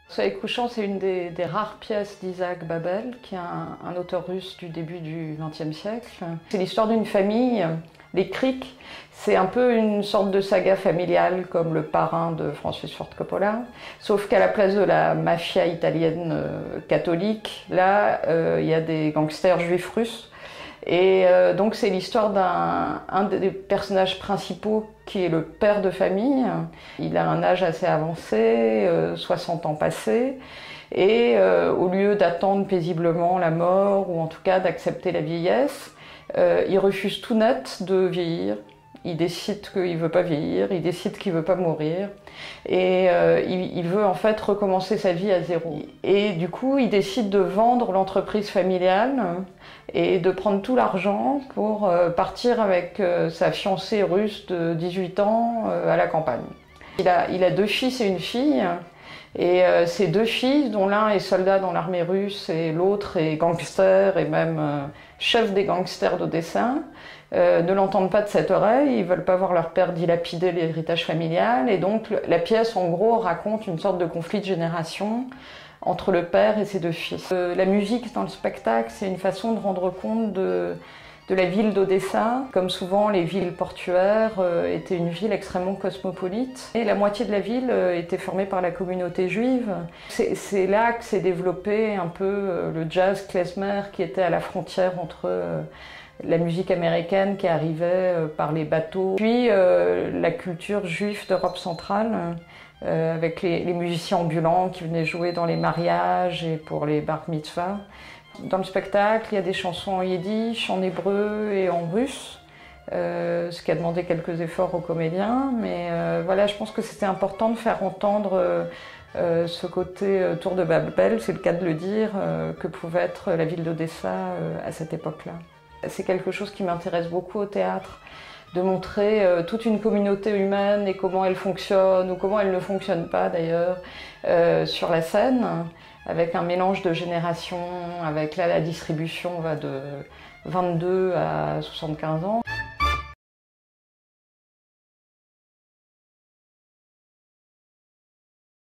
Soleil couchant, c'est une des rares pièces d'Isaac Babel, qui est un auteur russe du début du XXe siècle. C'est l'histoire d'une famille, les Criques. C'est un peu une sorte de saga familiale comme Le Parrain de Francis Ford Coppola, sauf qu'à la place de la mafia italienne catholique, là, il y a des gangsters juifs russes. Et donc c'est l'histoire d'un des personnages principaux qui est le père de famille. Il a un âge assez avancé, 60 ans passés, et au lieu d'attendre paisiblement la mort, ou en tout cas d'accepter la vieillesse, il refuse tout net de vieillir. Il décide qu'il ne veut pas vieillir, il décide qu'il ne veut pas mourir, et il veut en fait recommencer sa vie à zéro. Et du coup, il décide de vendre l'entreprise familiale et de prendre tout l'argent pour partir avec sa fiancée russe de 18 ans à la campagne. Il a deux fils et une fille, et ces deux filles, dont l'un est soldat dans l'armée russe et l'autre est gangster et même chef des gangsters d'Odessa, ne l'entendent pas de cette oreille, ils ne veulent pas voir leur père dilapider l'héritage familial, et donc la pièce en gros raconte une sorte de conflit de génération entre le père et ses deux fils. La musique dans le spectacle, c'est une façon de rendre compte de la ville d'Odessa. Comme souvent, les villes portuaires étaient une ville extrêmement cosmopolite. Et la moitié de la ville était formée par la communauté juive. C'est là que s'est développé un peu le jazz klezmer qui était à la frontière entre la musique américaine qui arrivait par les bateaux, puis la culture juive d'Europe centrale, avec les musiciens ambulants qui venaient jouer dans les mariages et pour les bar mitzvahs. Dans le spectacle, il y a des chansons en yiddish, en hébreu et en russe, ce qui a demandé quelques efforts aux comédiens. Mais voilà, je pense que c'était important de faire entendre ce côté tour de Babel, c'est le cas de le dire, que pouvait être la ville d'Odessa à cette époque-là. C'est quelque chose qui m'intéresse beaucoup au théâtre, de montrer toute une communauté humaine et comment elle fonctionne, ou comment elle ne fonctionne pas d'ailleurs, sur la scène, avec un mélange de générations, avec là la distribution va de 22 à 75 ans.